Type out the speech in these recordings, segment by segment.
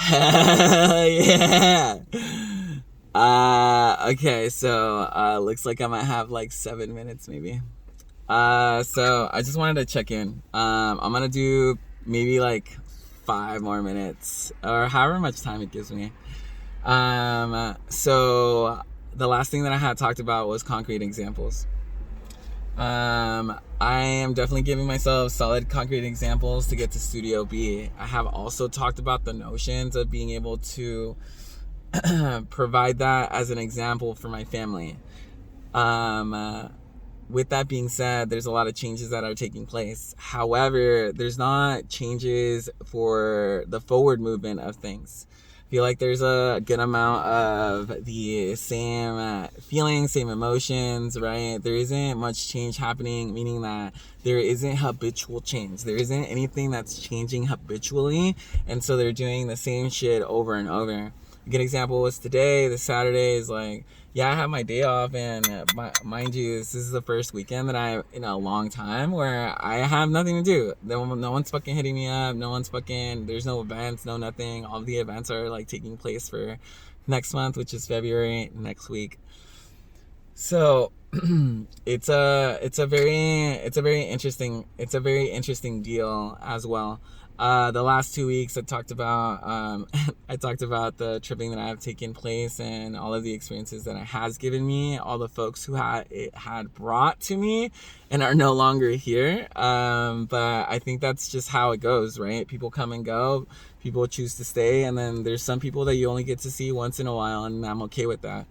Yeah. Okay, so looks like I might have like 7 minutes maybe. So I just wanted to check in. I'm gonna do maybe like 5 more minutes or however much time it gives me. So the last thing that I had talked about was concrete examples. I am definitely giving myself solid concrete examples to get to Studio B. I have also talked about the notions of being able to provide that as an example for my family. With that being said, there's a lot of changes that are taking place. However, there's not changes for the forward movement of things. I feel like there's a good amount of the same feelings, same emotions, right? There isn't much change happening, meaning that there isn't habitual change. There isn't anything that's changing habitually, and so they're doing the same shit over and over. A good example was today. This Saturday is like, yeah, I have my day off, and mind you, this is the first weekend that I in a long time where I have nothing to do. No one's fucking hitting me up. No one's fucking. There's no events, no nothing. All the events are like taking place for next month, which is February next week. So it's a very interesting deal as well. The last 2 weeks I talked about the tripping that I have taken place and all of the experiences that it has given me, all the folks who it had brought to me and are no longer here. But I think that's just how it goes, right? People come and go, people choose to stay, and then there's some people that you only get to see once in a while, and I'm okay with that.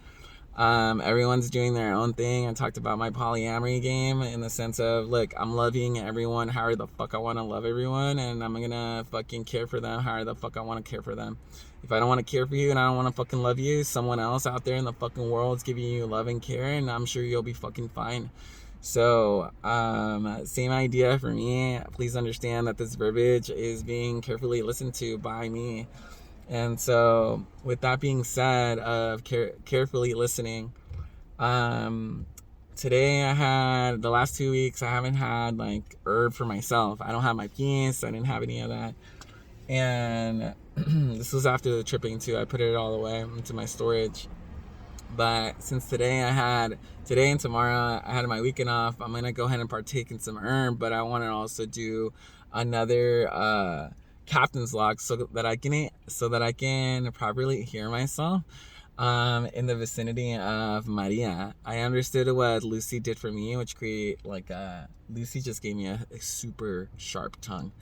Everyone's doing their own thing. I talked about my polyamory game in the sense of, look, I'm loving everyone however the fuck I want to love everyone, and I'm gonna fucking care for them however the fuck I want to care for them. If I don't want to care for you and I don't want to fucking love you, someone else out there in the fucking world's giving you love and care, and I'm sure you'll be fucking fine. So, same idea for me. Please understand that this verbiage is being carefully listened to by me. And so, with that being said, of carefully listening, today I had the last 2 weeks I haven't had like herb for myself. I don't have my penis. I didn't have any of that, and this was after the tripping too. I put it all away into my storage. But since today and tomorrow I had my weekend off, I'm gonna go ahead and partake in some herb. But I want to also do another captain's log so that I can properly hear myself in the vicinity of Maria. I understood what Lucy did for me, which Lucy just gave me a super sharp tongue.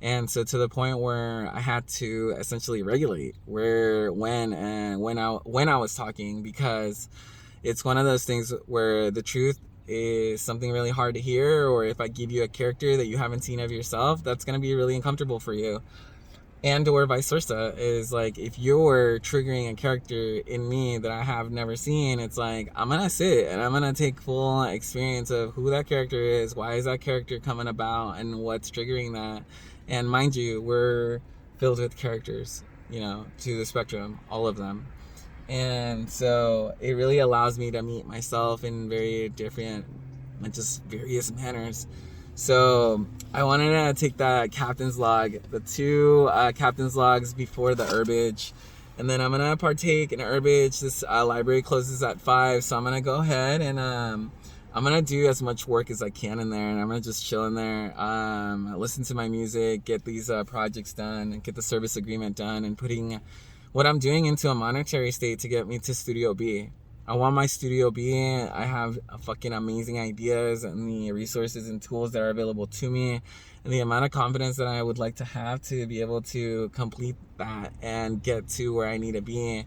And so to the point where I had to essentially regulate when I was talking, because it's one of those things where the truth is something really hard to hear, or if I give you a character that you haven't seen of yourself, that's going to be really uncomfortable for you. And or vice versa, is like, if you're triggering a character in me that I have never seen, it's like, I'm gonna sit and I'm gonna take full experience of who that character is, why is that character coming about, and what's triggering that. And mind you, we're filled with characters, to the spectrum, all of them. And so it really allows me to meet myself in very different, just various manners. So I wanted to take that captain's log, the two captain's logs before the herbage, and then I'm gonna partake in herbage. This library closes at 5, so I'm gonna go ahead and I'm gonna do as much work as I can in there, and I'm gonna just chill in there, listen to my music, get these projects done, get the service agreement done, and putting what I'm doing into a monetary state to get me to Studio B. I want my Studio B. I have fucking amazing ideas and the resources and tools that are available to me, and the amount of confidence that I would like to have to be able to complete that and get to where I need to be,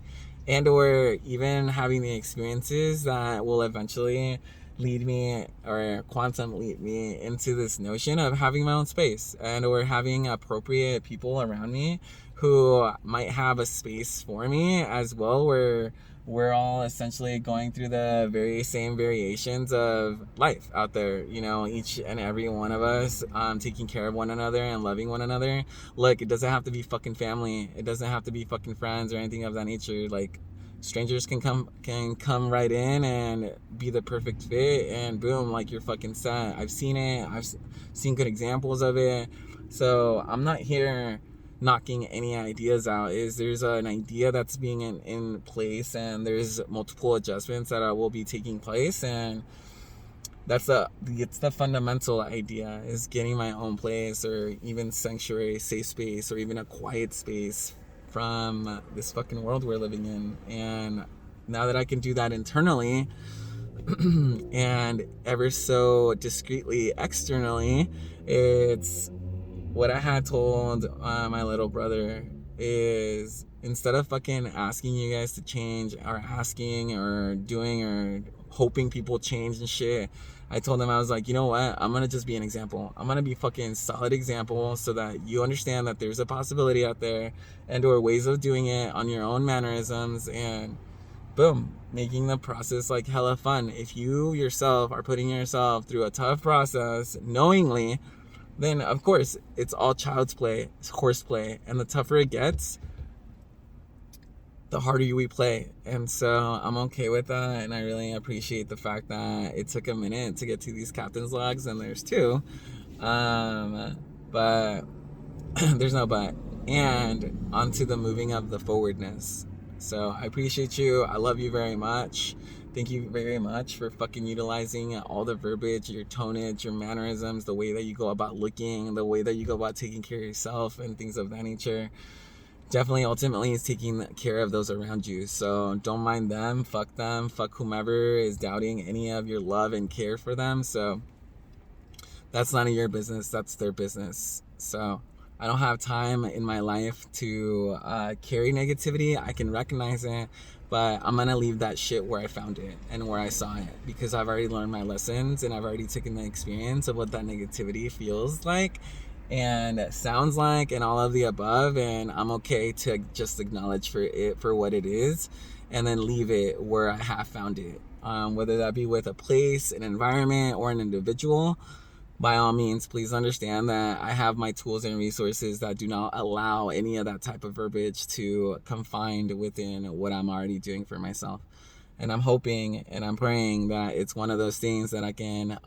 and or even having the experiences that will eventually lead me, or quantum lead me into this notion of having my own space, and or having appropriate people around me who might have a space for me as well, where we're all essentially going through the very same variations of life out there, each and every one of us taking care of one another and loving one another. Look, it doesn't have to be fucking family, it doesn't have to be fucking friends or anything of that nature. Like, strangers can come right in and be the perfect fit, and boom, like, you're fucking set. I've seen it. I've seen good examples of it. So I'm not here knocking any ideas out. Is there's an idea that's being in place, and there's multiple adjustments that will be taking place, and it's the fundamental idea, is getting my own place, or even sanctuary, safe space, or even a quiet space from this fucking world we're living in. And now that I can do that internally and ever so discreetly externally, it's what I had told my little brother is, instead of fucking asking you guys to change, or asking or doing or hoping people change and shit, I told him, I was like, you know what, I'm gonna just be an example. I'm gonna be fucking solid example, so that you understand that there's a possibility out there, and or ways of doing it on your own mannerisms, and boom, making the process like hella fun. If you yourself are putting yourself through a tough process knowingly, then of course it's all child's play, it's horseplay, and the tougher it gets, the harder we play. And so I'm okay with that, and I really appreciate the fact that it took a minute to get to these captain's logs, and there's two, but there's no but, and onto the moving of the forwardness. So I appreciate you. I love you very much. Thank you very much for fucking utilizing all the verbiage, your tonage, your mannerisms, the way that you go about looking, the way that you go about taking care of yourself, and things of that nature. Definitely, ultimately, is taking care of those around you. So don't mind them, fuck whomever is doubting any of your love and care for them. So that's none of your business, that's their business. So I don't have time in my life to carry negativity. I can recognize it, but I'm gonna leave that shit where I found it and where I saw it, because I've already learned my lessons, and I've already taken the experience of what that negativity feels like and sounds like, and all of the above, and I'm okay to just acknowledge for it for what it is, and then leave it where I have found it, whether that be with a place, an environment, or an individual. By all means, please understand that I have my tools and resources that do not allow any of that type of verbiage to confined within what I'm already doing for myself. And I'm hoping and I'm praying that it's one of those things that I can